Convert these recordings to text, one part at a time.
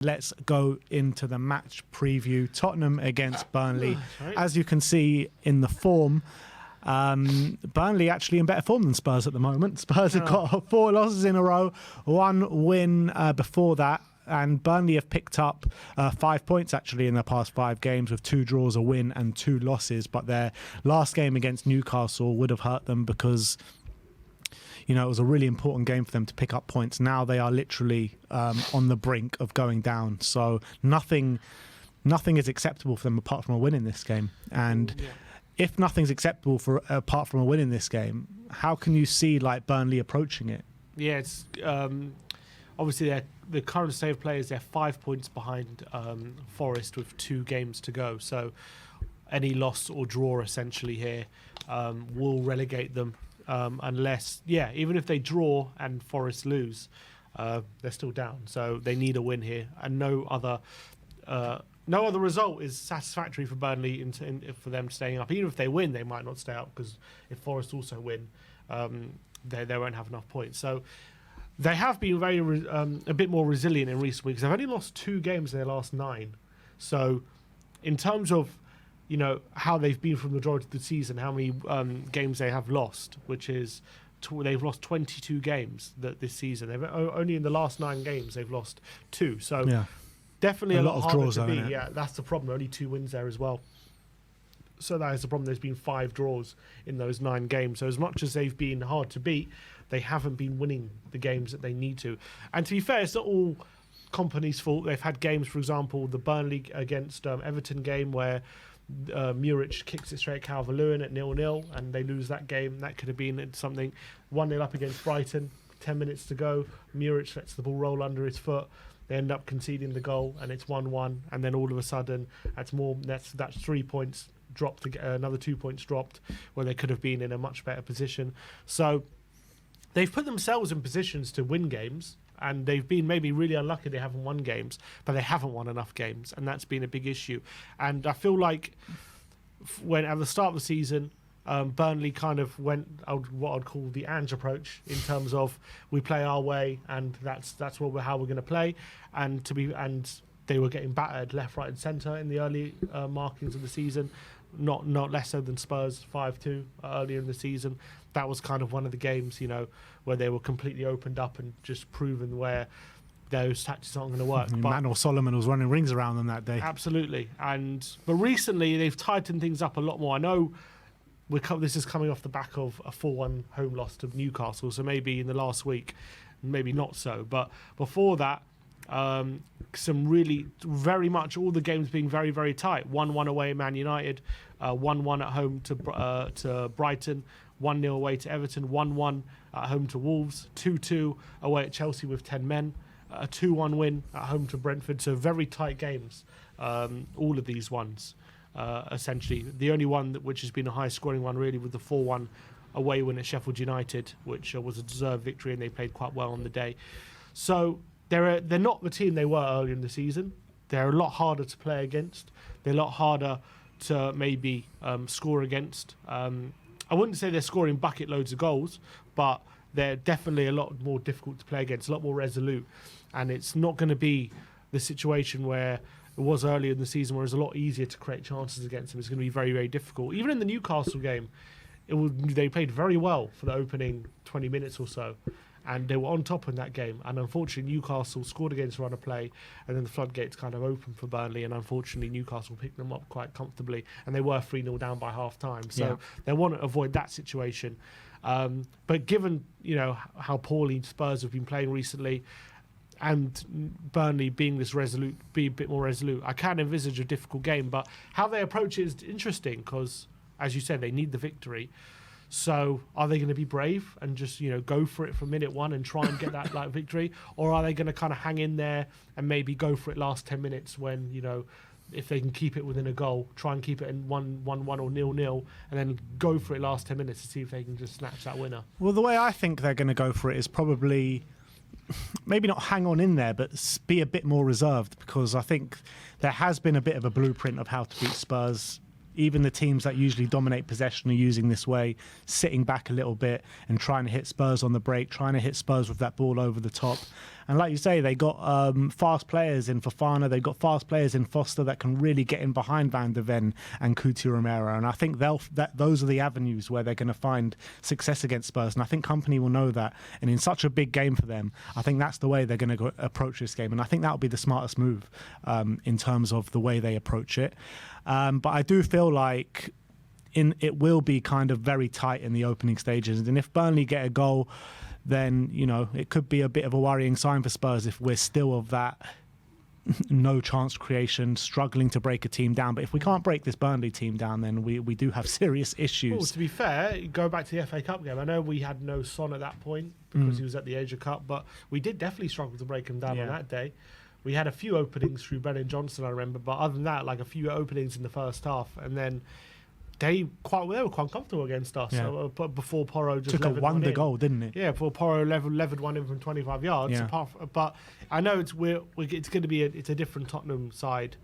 Let's go into the match preview. Tottenham against Burnley. As you can see in the form, Burnley actually in better form than Spurs at the moment. Spurs have got 4 losses in a row, 1 win before that. And Burnley have picked up 5 points actually in the past 5 games with 2 draws, a win and 2 losses. But their last game against Newcastle would have hurt them because, you know, it was a really important game for them to pick up points. Now they are literally on the brink of going down. So nothing is acceptable for them apart from a win in this game. And if nothing's acceptable for apart from a win in this game, how can you see like Burnley approaching it? Yeah, it's obviously the current state of play is they're 5 points behind Forest with 2 games to go. So any loss or draw essentially here will relegate them. Unless, even if they draw and Forest lose, they're still down. So they need a win here, and no other result is satisfactory for Burnley for them staying up. Even if they win, they might not stay up because if Forest also win, they won't have enough points. So they have been a bit more resilient in recent weeks. They've only lost 2 games in their last 9. So in terms of, you know, how they've been from the majority of the season, how many games they have lost, which is they've lost 22 games this season. They've only in the last 9 games they've lost 2. So definitely a lot of draws to beat. Yeah, that's the problem. Only 2 wins there as well. So that is the problem. There's been 5 draws in those 9 games. So as much as they've been hard to beat, they haven't been winning the games that they need to. And to be fair, it's not all Kompany's fault. They've had games, for example, the Burnley against Everton game where Muric kicks it straight at Calvert-Lewin at 0-0 and they lose that game. That could have been something. 1-0 up against Brighton, 10 minutes to go. Muric lets the ball roll under his foot. They end up conceding the goal and it's 1-1. And then all of a sudden, that's 3 points dropped, another 2 points dropped where they could have been in a much better position. So they've put themselves in positions to win games. And they've been maybe really unlucky they haven't won games, but they haven't won enough games, and that's been a big issue. And I feel like when at the start of the season, Burnley kind of went what I'd call the Ange approach in terms of we play our way, and that's how we're going to play. And they were getting battered left, right, and centre in the early markings of the season. Not less so than Spurs 5-2 earlier in the season. That was kind of one of the games, you know, where they were completely opened up and just proven where those tactics aren't going to work. Manuel Solomon was running rings around them that day. Absolutely. But recently they've tightened things up a lot more. I know this is coming off the back of a 4-1 home loss to Newcastle, so maybe in the last week, maybe not so. But before that, some really very much all the games being very, very tight. 1-1 away at Man United, 1-1 at home to Brighton, 1-0 away to Everton, 1-1 at home to Wolves, 2-2 away at Chelsea with 10 men, a 2-1 win at home to Brentford. So very tight games, all of these ones, essentially. The only one which has been a high-scoring one really was the 4-1 away win at Sheffield United, which was a deserved victory, and they played quite well on the day. So they're not the team they were earlier in the season. They're a lot harder to play against. They're a lot harder to maybe score against. I wouldn't say they're scoring bucket loads of goals, but they're definitely a lot more difficult to play against, a lot more resolute. And it's not going to be the situation where it was earlier in the season where it's a lot easier to create chances against them. It's going to be very, very difficult. Even in the Newcastle game, they played very well for the opening 20 minutes or so. And they were on top in that game. And unfortunately, Newcastle scored against run of play, and then the floodgates kind of opened for Burnley. And unfortunately, Newcastle picked them up quite comfortably, and they were 3-0 down by half time. So they want to avoid that situation. But given, you know, how poorly Spurs have been playing recently, and Burnley being a bit more resolute, I can envisage a difficult game. But how they approach it is interesting because, as you said, they need the victory. So are they going to be brave and just, you know, go for it from minute 1 and try and get that victory? Or are they going to kind of hang in there and maybe go for it last 10 minutes when, you know, if they can keep it within a goal, try and keep it in 1-1 or 0-0 and then go for it last 10 minutes to see if they can just snatch that winner? Well, the way I think they're going to go for it is probably maybe not hang on in there, but be a bit more reserved, because I think there has been a bit of a blueprint of how to beat Spurs. Even the teams that usually dominate possession are using this way, sitting back a little bit and trying to hit Spurs on the break, trying to hit Spurs with that ball over the top. And like you say, they got fast players in Fofana, they've got fast players in Foster that can really get in behind Van de Ven and Coutinho Romero. And I think those are the avenues where they're going to find success against Spurs. And I think Company will know that. And in such a big game for them, I think that's the way they're going to approach this game. And I think that'll be the smartest move in terms of the way they approach it. But I do feel like it will be kind of very tight in the opening stages. And if Burnley get a goal, then, you know, it could be a bit of a worrying sign for Spurs if we're still of that no chance creation, struggling to break a team down. But if we can't break this Burnley team down, then we do have serious issues. Well, to be fair, go back to the FA Cup game. I know we had no Son at that point because he was at the Asia Cup, but we did definitely struggle to break him down on that day. We had a few openings through Brennan Johnson, I remember, but other than that, like a few openings in the first half, and then they were quite comfortable against us. Yeah. So, before Porro just took a wonder goal, didn't it? Yeah, before Porro levered one in from 25 yards. Yeah. But I know it's going to be a different Tottenham side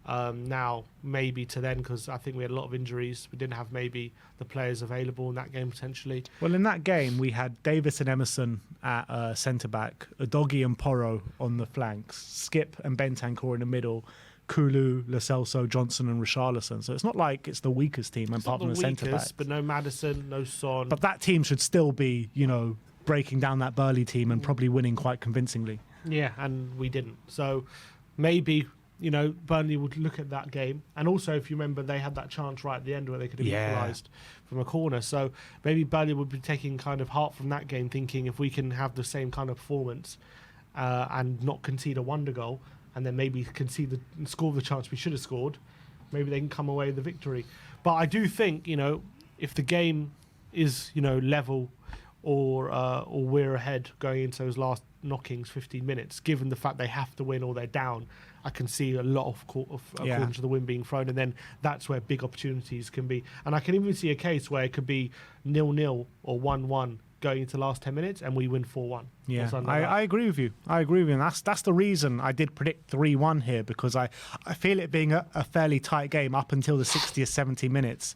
now, maybe to then, because I think we had a lot of injuries. We didn't have maybe the players available in that game potentially. Well, in that game, we had Davis and Emerson at centre back, Udogie and Porro on the flanks, Skip and Bentancur in the middle, Kulu, Lo Celso, Johnson and Richarlison. So it's not like it's the weakest team apart from the centre backs. But no Maddison, no Son. But that team should still be, you know, breaking down that Burnley team and probably winning quite convincingly. Yeah, and we didn't. So maybe, you know, Burnley would look at that game. And also, if you remember, they had that chance right at the end where they could have equalised from a corner. So maybe Burnley would be taking kind of heart from that game, thinking if we can have the same kind of performance and not concede a wonder goal, and then maybe score the chance we should have scored, maybe they can come away with the victory. But I do think, you know, if the game is, you know, level or we're ahead going into those last knockings, 15 minutes, given the fact they have to win or they're down, I can see a lot according to the wind being thrown, and then that's where big opportunities can be. And I can even see a case where it could be 0-0 or 1-1 going into the last 10 minutes and we win 4-1. Yeah, I agree with you. And that's the reason I did predict 3-1 here, because I feel it being a fairly tight game up until the 60 or 70 minutes.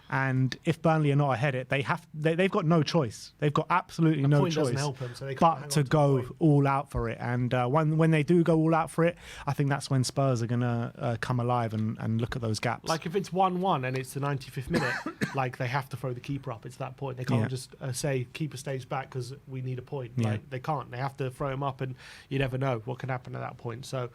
And if Burnley are not ahead, they've got no choice. They've got absolutely no choice doesn't help them, so they but to go all out for it. And when they do go all out for it, I think that's when Spurs are going to come alive and look at those gaps. Like if it's 1-1 and it's the 95th minute, like they have to throw the keeper up. It's that point. They can't just say keeper stays back because we need a point. Yeah. Like they can't. They have to throw him up, and you never know what can happen at that point. So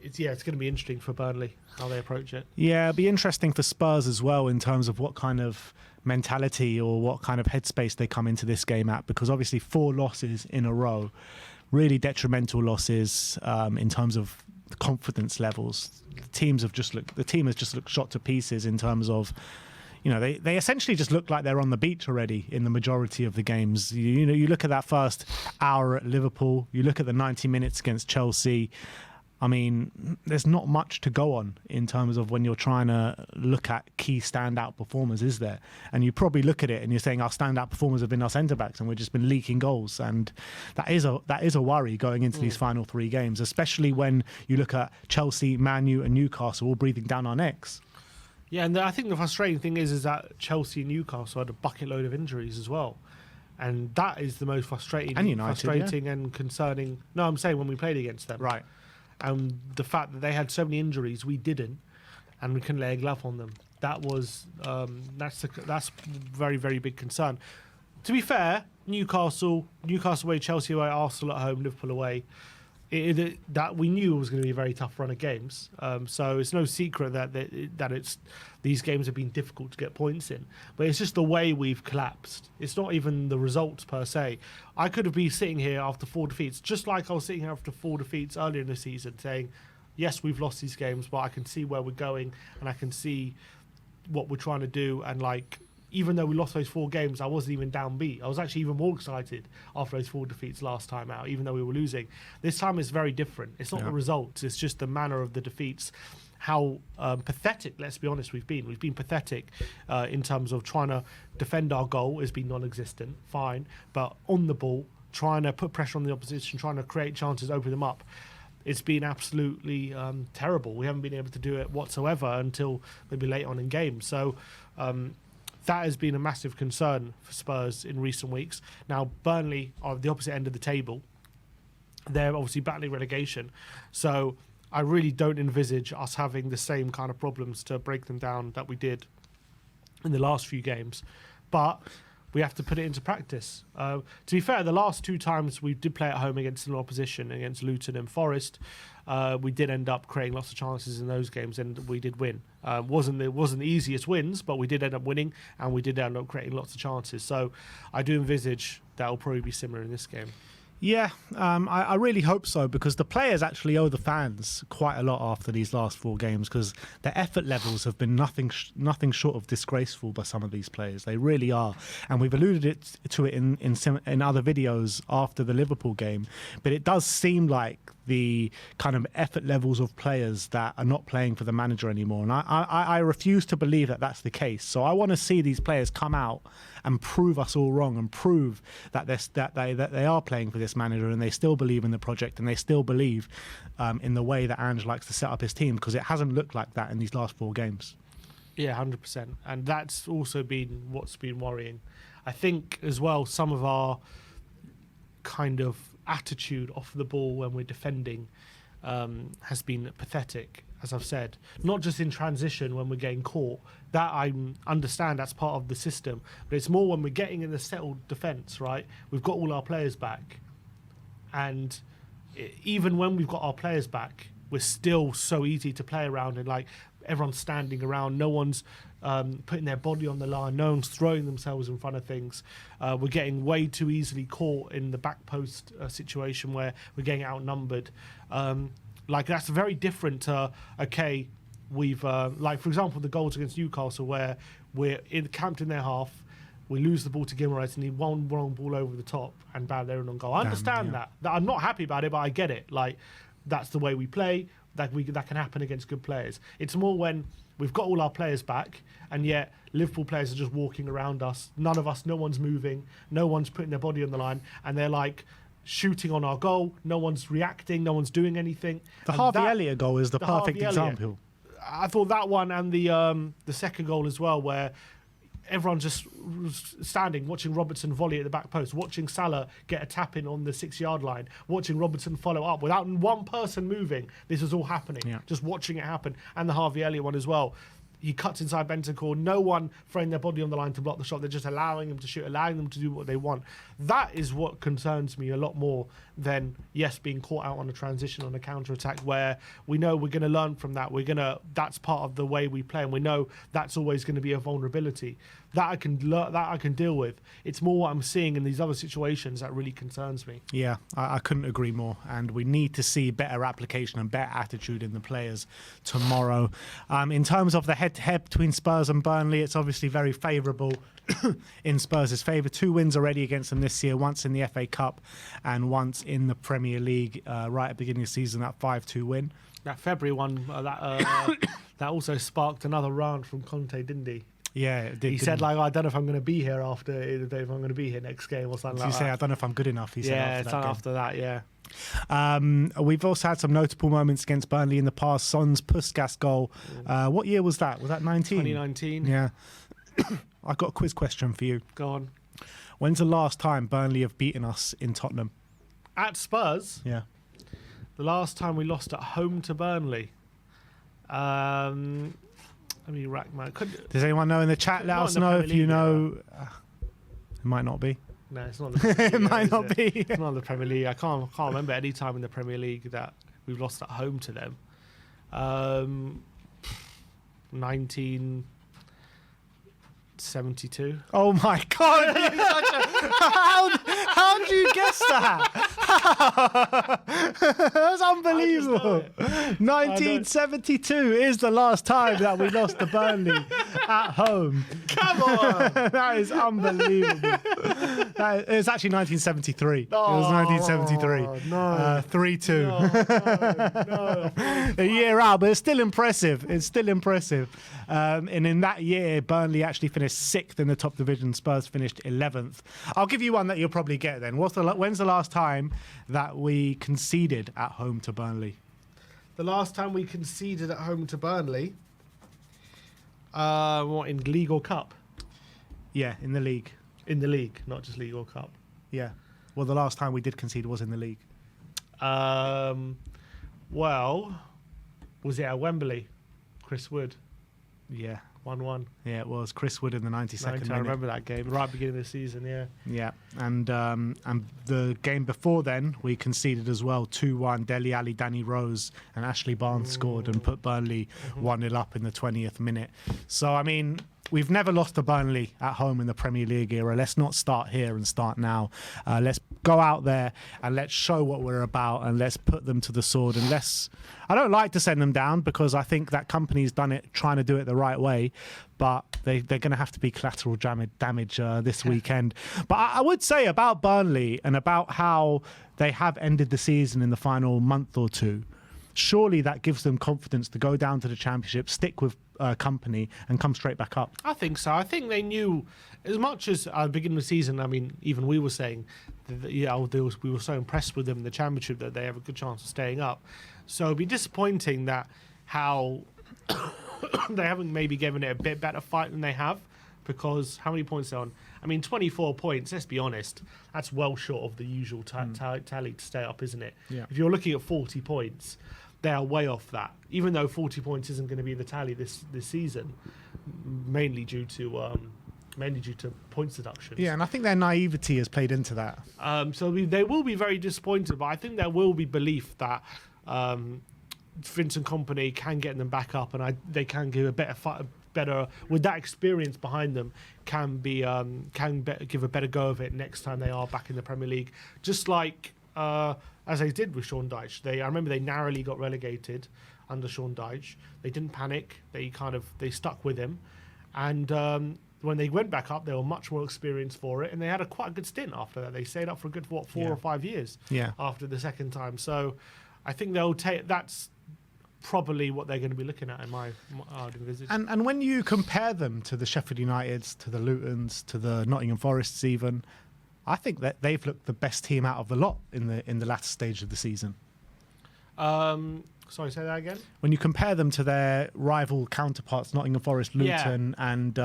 it's going to be interesting for Burnley how they approach it. Yeah, it'll be interesting for Spurs as well in terms of what kind of mentality or what kind of headspace they come into this game at, because obviously 4 losses in a row, really detrimental losses in terms of confidence levels. The team has just looked shot to pieces in terms of, you know, they essentially just look like they're on the beach already in the majority of the games. You know, you look at that first hour at Liverpool, you look at the 90 minutes against Chelsea. I mean, there's not much to go on in terms of when you're trying to look at key standout performers, is there? And you probably look at it and you're saying our standout performers have been our centre-backs and we've just been leaking goals. And that is a worry going into these final 3 games, especially when you look at Chelsea, Man U and Newcastle all breathing down our necks. Yeah, and I think the frustrating thing is that Chelsea and Newcastle had a bucket load of injuries as well. And that is the most frustrating and United, and concerning. No, I'm saying when we played against them. Right. And the fact that they had so many injuries, we didn't, and we couldn't lay a glove on them. That was that's very, very big concern. To be fair, Newcastle away, Chelsea away, Arsenal at home, Liverpool away. That we knew it was going to be a very tough run of games. So it's no secret that these games have been difficult to get points in. But it's just the way we've collapsed. It's not even the results per se. I could have been sitting here after 4 defeats, just like I was sitting here after 4 defeats earlier in the season, saying, yes, we've lost these games, but I can see where we're going and I can see what we're trying to do. And like, even though we lost those 4 games, I wasn't even downbeat. I was actually even more excited after those 4 defeats last time out, even though we were losing. This time it's very different. It's not the results, it's just the manner of the defeats. How pathetic, let's be honest, we've been. We've been pathetic in terms of trying to defend our goal has been non-existent, fine. But on the ball, trying to put pressure on the opposition, trying to create chances, open them up, it's been absolutely terrible. We haven't been able to do it whatsoever until maybe late on in games. So that has been a massive concern for Spurs in recent weeks. Now, Burnley are the opposite end of the table. they're obviously battling relegation. So I really don't envisage us having the same kind of problems to break them down that we did in the last few games. But we have to put it into practice. To be fair, the last 2 times we did play at home against an opposition, against Luton and Forest, we did end up creating lots of chances in those games, and we did win. It wasn't the easiest wins, but we did end up winning, and we did end up creating lots of chances. So I do envisage that will probably be similar in this game. Yeah, I really hope so, because the players actually owe the fans quite a lot after these last 4 games, because their effort levels have been nothing short of disgraceful by some of these players. They really are, and we've alluded to it in other videos after the Liverpool game. But it does seem like the kind of effort levels of players that are not playing for the manager anymore, and I refuse to believe that that's the case. So I want to see these players come out and prove us all wrong, and prove that they are playing for this manager, and they still believe in the project, and they still believe in the way that Ange likes to set up his team, because it hasn't looked like that in these last 4 games. Yeah, 100%. And that's also been what's been worrying. I think as well, some of our kind of attitude off the ball when we're defending has been pathetic, as I've said. Not just in transition when we're getting caught. That I understand, that's part of the system. But it's more when we're getting in the settled defence, right? We've got all our players back. And even when we've got our players back, we're still so easy to play around, and like everyone's standing around, no one's putting their body on the line, no one's throwing themselves in front of things. We're getting way too easily caught in the back post situation where we're getting outnumbered. Like that's very different to, okay, we've, like for example, the goals against Newcastle where we're camped in their half, we lose the ball to Guimaraes and he one wrong ball over the top and bad there and on goal. I understand that. I'm not happy about it, but I get it. Like that's the way we play. That can happen against good players. It's more when we've got all our players back and yet Liverpool players are just walking around us. No one's moving, no one's putting their body on the line, and they're like shooting on our goal. No one's reacting, no one's doing anything. The Harvey Elliott goal is the perfect example. I thought that one and the second goal as well, where everyone's just standing, watching Robertson volley at the back post, watching Salah get a tap in on the 6-yard line, watching Robertson follow up without one person moving. This was all happening, just watching it happen. And the Harvey Elliott one as well. He cuts inside Bentancur, no one throwing their body on the line to block the shot. They're just allowing him to shoot, allowing them to do what they want. That is what concerns me a lot more than, yes, being caught out on a transition, on a counter-attack, where we know we're going to learn from that. That's part of the way we play, and we know that's always going to be a vulnerability. That I can deal with. It's more what I'm seeing in these other situations that really concerns me. Yeah, I couldn't agree more. And we need to see better application and better attitude in the players tomorrow. In terms of the head-to-head between Spurs and Burnley, it's obviously very favourable in Spurs' favour. 2 wins already against them this year, once in the FA Cup and once in the Premier League right at the beginning of the season, that 5-2 win. That February one, that also sparked another round from Conte, didn't he? Yeah, it did. He said, like, I don't know if I'm going to be here if I'm going to be here next game or something like that. Did he say, I don't know if I'm good enough? He said after that, yeah. We've also had some notable moments against Burnley in the past. Son's Puskas goal. What year was that? Was that 19? 2019. Yeah. I've got a quiz question for you. Go on. When's the last time Burnley have beaten us in Tottenham? At Spurs? Yeah. The last time we lost at home to Burnley. Let me rack my... Does anyone know in the chat? Let us know if you know. It might not be. No, it's not the Premier League. It might not be. It's not the Premier League. I can't remember any time in the Premier League that we've lost at home to them. 1972. Oh my God! How did you guess that? That's unbelievable. 1972 is the last time that we lost to Burnley at home. Come on! That is unbelievable. It's actually 1973. Oh, it was 1973. No. 3-2. No. A year out, but it's still impressive. It's still impressive. And in that year, Burnley actually finished 6th in the top division. Spurs finished 11th. I'll give you one that you'll probably get then. When's the last time that we conceded at home to Burnley? The last time we conceded at home to Burnley? What, in League or Cup? Yeah, in the league. In the league, not just League or Cup. Yeah. Well, the last time we did concede was in the league. Well, was it at Wembley? Chris Wood, Yeah. 1-1. Yeah, it was Chris Wood in the 92nd 90, minute. I remember that game, right beginning of the season, yeah. Yeah, and the game before then, we conceded as well, 2-1. Dele Alli, Danny Rose, and Ashley Barnes scored and put Burnley 1-0 up in the 20th minute. So, I mean, we've never lost to Burnley at home in the Premier League era. Let's not start here and start now. Let's go out there and let's show what we're about, and let's put them to the sword. And I don't like to send them down, because I think that company's done it, trying to do it the right way, but they're going to have to be collateral damage this weekend. But I would say about Burnley and about how they have ended the season in the final month or two, surely that gives them confidence to go down to the Championship, stick with company, and come straight back up. I think so. I think they knew, as much as at the beginning of the season, I mean, even we were saying that, we were so impressed with them in the Championship that they have a good chance of staying up. So it'd be disappointing that how they haven't maybe given it a bit better fight than they have, because how many points they're on? I mean, 24 points, let's be honest, that's well short of the usual tally to stay up, isn't it? Yeah. If you're looking at 40 points, they are way off that, even though 40 points isn't going to be the tally this season, mainly due to points deductions. Yeah, and I think their naivety has played into that. So they will be very disappointed, but I think there will be belief that Vincent Kompany can get them back up, and they can give a better with that experience behind them, give a better go of it next time they are back in the Premier League. Just like as they did with Sean Dyche. I remember they narrowly got relegated under Sean Dyche. They didn't panic. They stuck with him, and when they went back up, they were much more experienced for it, and they had quite a good stint after that. They stayed up for a good 4 or 5 years after the second time. So I think they'll take that's probably what they're going to be looking at in my envisage. And when you compare them to the Sheffield Uniteds, to the Lutons, to the Nottingham Forests even, I think that they've looked the best team out of the lot in the latter stage of the season. Sorry, say that again? When you compare them to their rival counterparts, Nottingham Forest, Luton and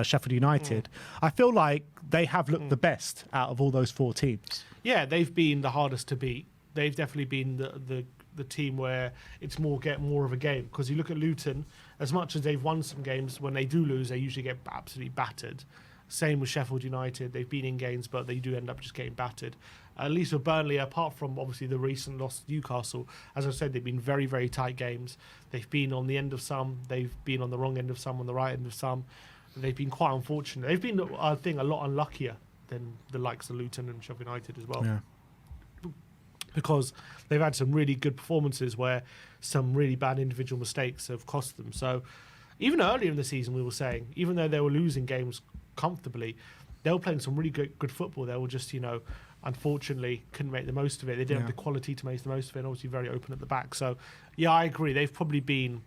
Sheffield United, I feel like they have looked the best out of all those four teams. Yeah, they've been the hardest to beat. They've definitely been the team where it's more of a game. Because you look at Luton, as much as they've won some games, when they do lose, they usually get absolutely battered. Same with Sheffield United. They've been in games, but they do end up just getting battered. At least with Burnley, apart from obviously the recent loss to Newcastle, as I said, they've been very, very tight games. They've been on the end of some, they've been on the wrong end of some, on the right end of some. They've been quite unfortunate. They've been, I think, a lot unluckier than the likes of Luton and Sheffield United as well. Yeah. Because they've had some really good performances where some really bad individual mistakes have cost them. So even earlier in the season, we were saying, even though they were losing games comfortably, they were playing some really good football. They were just, unfortunately couldn't make the most of it. They didn't have the quality to make the most of it, and obviously very open at the back. So, yeah, I agree. They've probably been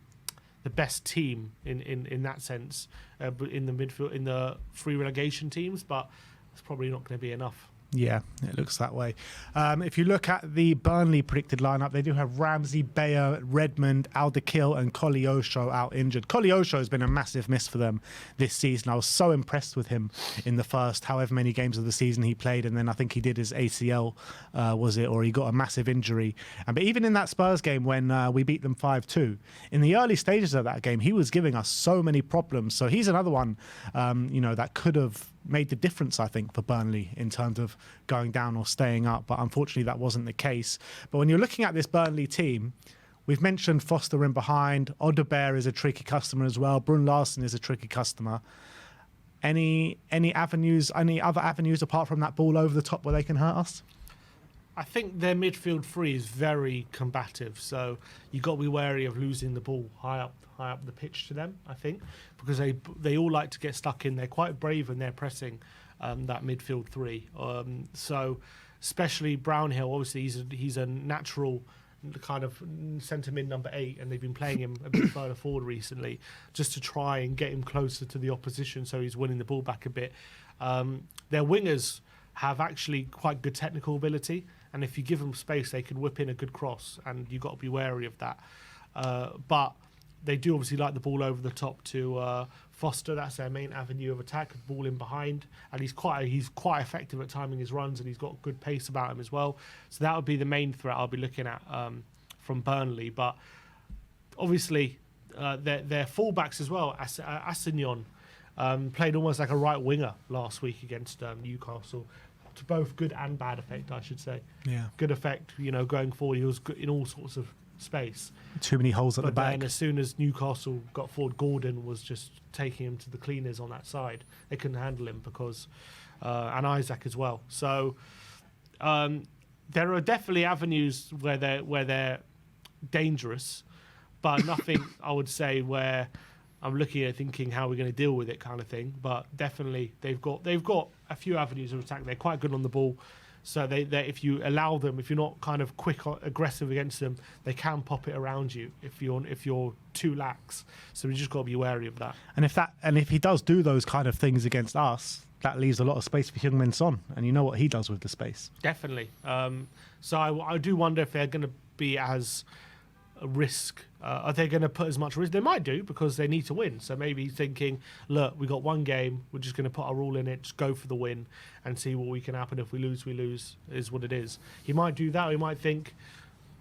the best team in that sense, in the midfield, in the three relegation teams, but it's probably not going to be enough. Yeah, it looks that way. If you look at the Burnley predicted lineup, they do have Ramsey, Bayer, Redmond, Alderkill and Koleosho out injured. Koleosho has been a massive miss for them this season. I was so impressed with him in the first however many games of the season he played, and then I think he did his ACL, or he got a massive injury. But even in that Spurs game when we beat them 5-2, in the early stages of that game, he was giving us so many problems. So he's another one, that could have made the difference, I think, for Burnley in terms of going down or staying up, but unfortunately that wasn't the case. But when you're looking at this Burnley team, we've mentioned Foster in behind, Odebear is a tricky customer as well, Brun Larsen is a tricky customer. Any other avenues apart from that ball over the top where they can hurt us? I think their midfield three is very combative, so you've got to be wary of losing the ball high up the pitch to them, I think, because they all like to get stuck in. They're quite brave when they're pressing that midfield three. So especially Brownhill, obviously he's a natural kind of centre mid number 8, and they've been playing him a bit further forward recently just to try and get him closer to the opposition so he's winning the ball back a bit. Their wingers have actually quite good technical ability, and if you give them space, they can whip in a good cross, and you've got to be wary of that. But they do obviously like the ball over the top to Foster. That's their main avenue of attack. Ball in behind, and he's quite effective at timing his runs, and he's got good pace about him as well. So that would be the main threat I'll be looking at from Burnley. But obviously, their fullbacks as well. Assignon played almost like a right winger last week against Newcastle. To both good and bad effect, I should say. Yeah. Good effect, going forward. He was good in all sorts of space. Too many holes at the back. Then as soon as Newcastle got forward, Gordon was just taking him to the cleaners on that side. They couldn't handle him because, and Isaac as well. So there are definitely avenues where they're dangerous, but nothing I would say where I'm looking at thinking how we're going to deal with it kind of thing. But definitely they've got a few avenues of attack. They're quite good on the ball. So they if you allow them, if you're not kind of quick or aggressive against them, they can pop it around you if you're too lax. So we just got to be wary of that. And if he does do those kind of things against us, that leaves a lot of space for Heung-min Son, and you know what he does with the space. Definitely. So I do wonder if they're going to be as a risk. Are they going to put as much risk? They might do because they need to win. So maybe he's thinking, look, we got one game. We're just going to put our all in it, just go for the win and see what we can happen. If we lose, we lose, is what it is. He might do that. Or he might think,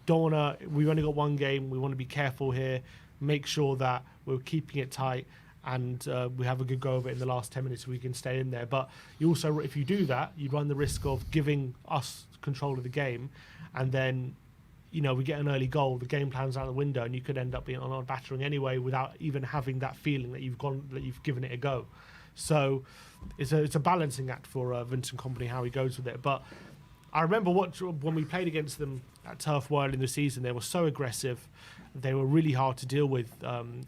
we've only got one game. We want to be careful here. Make sure that we're keeping it tight and we have a good go of it in the last 10 minutes so we can stay in there. But you also, if you do that, you run the risk of giving us control of the game, and then we get an early goal, the game plan's out the window, and you could end up being on a battering anyway without even having that feeling that you've given it a go. So it's a balancing act for Vincent Kompany how he goes with it. But I remember when we played against them at Turf World in the season, they were so aggressive. They were really hard to deal with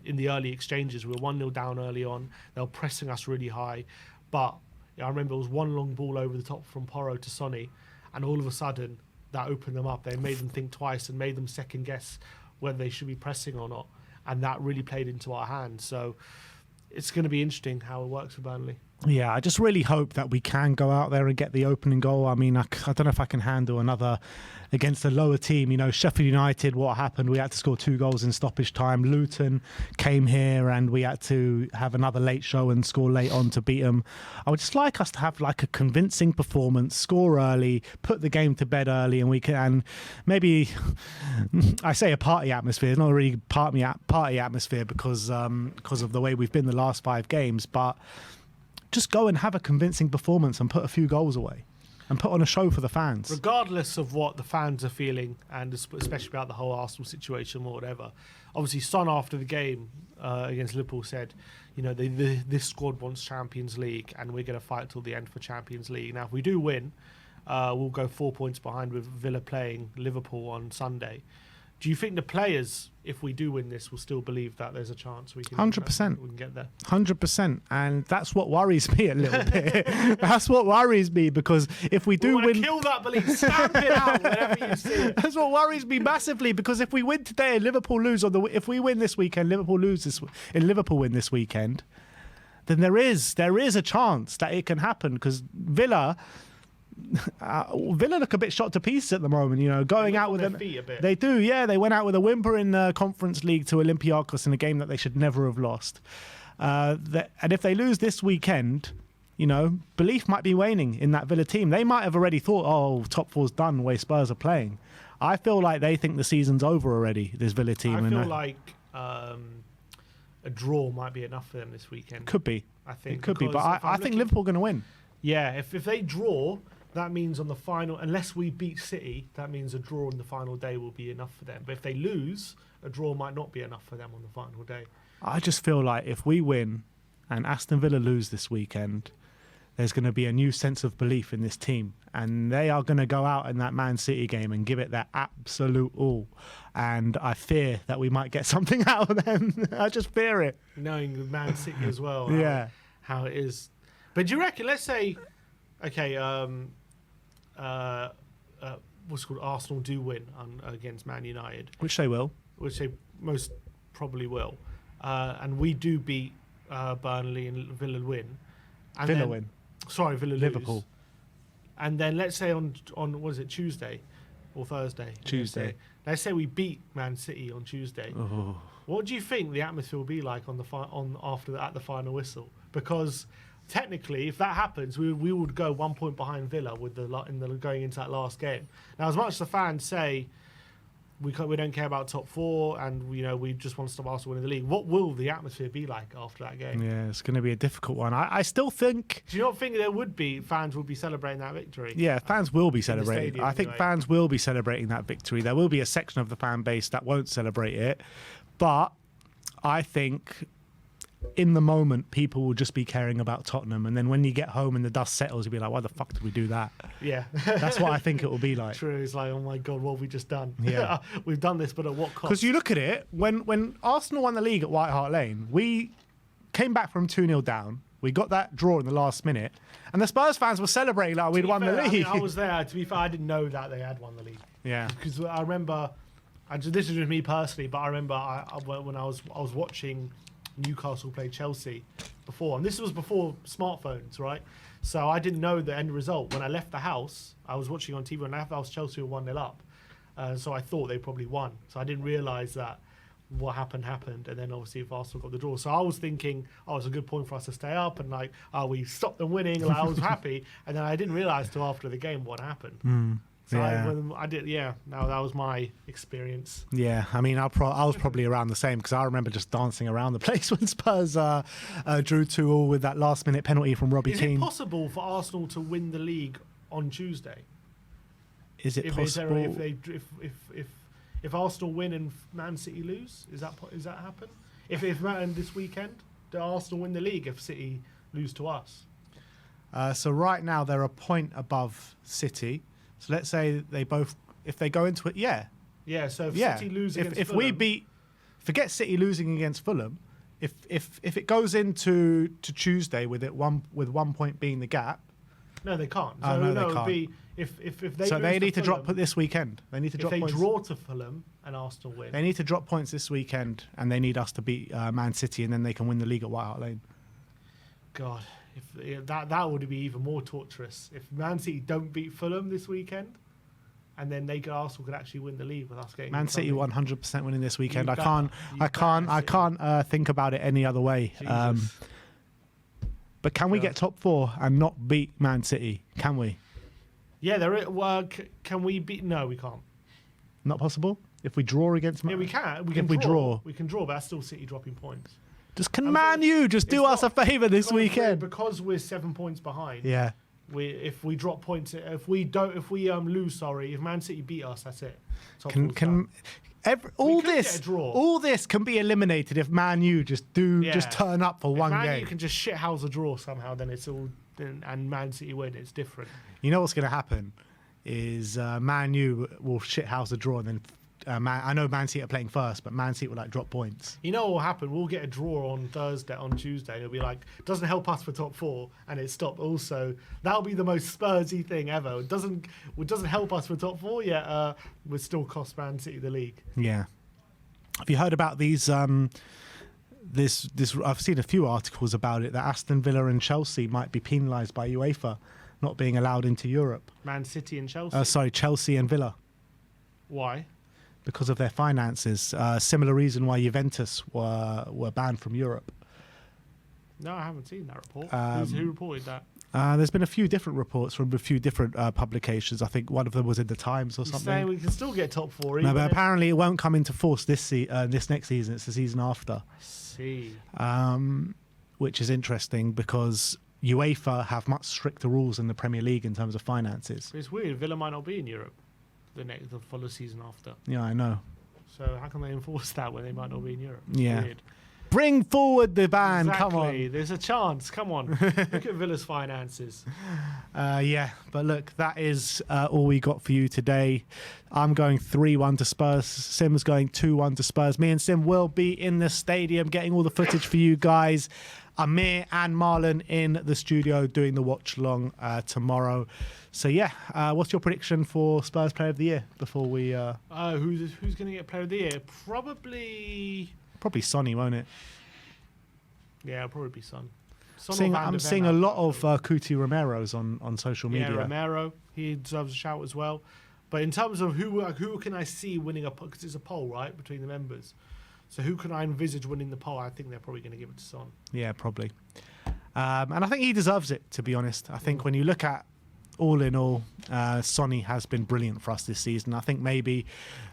in the early exchanges. We were 1-0 down early on. They were pressing us really high. But I remember it was one long ball over the top from Porro to Sonny, and all of a sudden that opened them up. They made them think twice and made them second guess whether they should be pressing or not. And that really played into our hands. So it's going to be interesting how it works for Burnley. Yeah, I just really hope that we can go out there and get the opening goal. I mean, I don't know if I can handle another against a lower team. Sheffield United, what happened? We had to score 2 goals in stoppage time. Luton came here and we had to have another late show and score late on to beat them. I would just like us to have like a convincing performance, score early, put the game to bed early, and we can, and maybe, I say a party atmosphere. It's not really party atmosphere because of the way we've been the last 5 games, but just go and have a convincing performance and put a few goals away and put on a show for the fans. Regardless of what the fans are feeling, and especially about the whole Arsenal situation or whatever. Obviously, Son after the game against Liverpool said, this squad wants Champions League and we're going to fight till the end for Champions League. Now, if we do win, we'll go 4 points behind with Villa playing Liverpool on Sunday. Do you think the players, if we do win this, will still believe that there's a chance we can 100%. We can get there? 100%. And that's what worries me a little bit. That's what worries me, because if we do win... kill that belief. Stamp it out whenever you see it. That's what worries me massively, because if we win today and Liverpool lose, if we win this weekend, Liverpool win this weekend, then there is a chance that it can happen, because Villa look a bit shot to pieces at the moment, going out with them. They do, yeah. They went out with a whimper in the Conference League to Olympiacos in a game that they should never have lost. And if they lose this weekend, belief might be waning in that Villa team. They might have already thought, oh, top 4's done the way Spurs are playing. I feel like they think the season's over already, this Villa team. I feel like a draw might be enough for them this weekend. Could be. I think it could be, but I think Liverpool are going to win. Yeah, if they draw, that means on the final, unless we beat City, that means a draw on the final day will be enough for them. But if they lose, a draw might not be enough for them on the final day. I just feel like if we win and Aston Villa lose this weekend, there's going to be a new sense of belief in this team. And they are going to go out in that Man City game and give it their absolute all. And I fear that we might get something out of them. I just fear it. Knowing Man City as well. Yeah. How it is. But do you reckon, let's say, okay, what's called Arsenal do win against Man United, which they will, which they most probably will, and we do beat Burnley and Villa win, and Villa then, win. Sorry, Villa Liverpool. lose. And then let's say on what is it, Tuesday, or Thursday? Tuesday. Let's say we beat Man City on Tuesday. Oh. What do you think the atmosphere will be like at the final whistle? Because technically, if that happens, we would go 1 point behind Villa with going into that last game. Now, as much as the fans say we don't care about top four and we just want to stop Arsenal winning the league, what will the atmosphere be like after that game? Yeah, it's going to be a difficult one. I still think. Do you not think fans would be celebrating that victory? Yeah, fans will be celebrating. Stadium, I think anyway. fans will be celebrating that victory. There will be a section of the fan base that won't celebrate it, but I think in the moment people will just be caring about Tottenham, and then when you get home and the dust settles, you'll be like, why the fuck did we do that? Yeah. That's what I think it will be like. True. It's like, oh my God, what have we just done? Yeah. We've done this, but at what cost? Because you look at it, when Arsenal won the league at White Hart Lane, we came back from 2-0 down. We got that draw in the last minute, and the Spurs fans were celebrating like we'd won the league. I was there. To be fair, I didn't know that they had won the league. Yeah. Because I remember, and this is just me personally, but I remember when I was watching Newcastle play Chelsea before, and this was before smartphones, right? So I didn't know the end result. When I left the house, I was watching on TV. When I left the house, Chelsea were 1-0 up. So I thought they probably won. So I didn't realise that what happened, and then obviously if Arsenal got the draw. So I was thinking, oh, it's a good point for us to stay up, and like, oh, we stopped them winning. Like, I was happy, and then I didn't realise till after the game what happened. So Yeah. I did, yeah. Now that was my experience. Yeah, I mean, I was probably around the same because I remember just dancing around the place when Spurs drew 2-2 with that last-minute penalty from Robbie Is Keane. it possible for Arsenal to win the league on Tuesday? Is it possible? If Arsenal win and Man City lose, is that happen? If this weekend, do Arsenal win the league if City lose to us? So right now they're a point above City. So let's say if they go into it, yeah. Yeah. So if City lose against if Fulham, we beat, forget City losing against Fulham. If it goes into Tuesday with 1 point being the gap. No, they can't. Oh, So no, they it would can't. be if they. So lose they need to Fulham, drop this weekend. They need to If drop they points. draw to Fulham and Arsenal win, They need to drop points this weekend, and they need us to beat Man City, and then they can win the league at White Hart Lane. God, that would be even more torturous. If Man City don't beat Fulham this weekend, and then Arsenal could actually win the league with us getting Man City 100% winning this weekend. You I can't think about it any other way. Jesus. But can we get top four and not beat Man City? Can we? Yeah, can we beat? No, we can't. Not possible. If we draw against Man, Yeah, we can. If we draw, we can draw, but that's still City dropping points. can Man U just do us a favour this weekend? Because we're 7 points behind. Yeah. If we drop points, if we lose, if Man City beat us, that's it. Top four's Can done. all could this get a draw. all this can be eliminated if Man U just turn up for one Man game. U can just shithouse a draw somehow, then it's all and Man City win. It's different. You know what's going to happen is Man U will shithouse a draw, and then I know Man City are playing first, but Man City will drop points. You know what will happen? We'll get a draw on Tuesday. It'll be like, doesn't help us for top four, and it stopped. Also, that'll be the most Spursy thing ever. It doesn't help us for top four yet. Would still cost Man City the league. Yeah. Have you heard about these? This I've seen a few articles about it that Aston Villa and Chelsea might be penalised by UEFA not being allowed into Europe. Man City and Chelsea. Chelsea and Villa. Why? Because of their finances. Similar reason why Juventus were banned from Europe. No, I haven't seen that report. Who reported that? There's been a few different reports from a few different publications. I think one of them was in the Times or You're something. saying we can still get top four. No, but apparently it won't come into force this next season. It's the season after. I see. Which is interesting because UEFA have much stricter rules in the Premier League in terms of finances. It's weird. Villa might not be in Europe the follow season after. Yeah, I know. So how can they enforce that when they might not be in Europe? Yeah. Weird. Bring forward the ban. Exactly. Come on. There's a chance. Come on. Look at Villa's finances. Yeah, but look, that is all we got for you today. I'm going 3-1 to Spurs. Sim's going 2-1 to Spurs. Me and Sim will be in the stadium getting all the footage for you guys. Amir and Marlon in the studio doing the watch along tomorrow. So yeah, what's your prediction for Spurs Player of the Year before we? Who's going to get Player of the Year? Probably Sonny, won't it? Yeah, it'll probably be Son. I'm seeing a lot of Cuti Romero's on social media. Yeah, Romero. He deserves a shout as well. But in terms of who can I see winning because it's a poll, right, between the members. So who can I envisage winning the poll? I think they're probably going to give it to Son. Yeah, probably. And I think he deserves it, to be honest. I think when you look at all in all, Sonny has been brilliant for us this season. I think maybe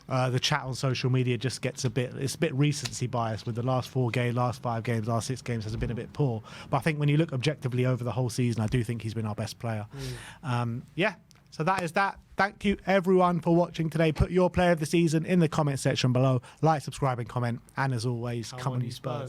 the chat on social media just gets a bit recency bias with the last 4 games, last 5 games, last 6 games has been a bit poor. But I think when you look objectively over the whole season, I do think he's been our best player. Yeah, so that is that. Thank you everyone for watching today. Put your player of the season in the comment section below. Like, subscribe and comment. And as always, come on you Spurs.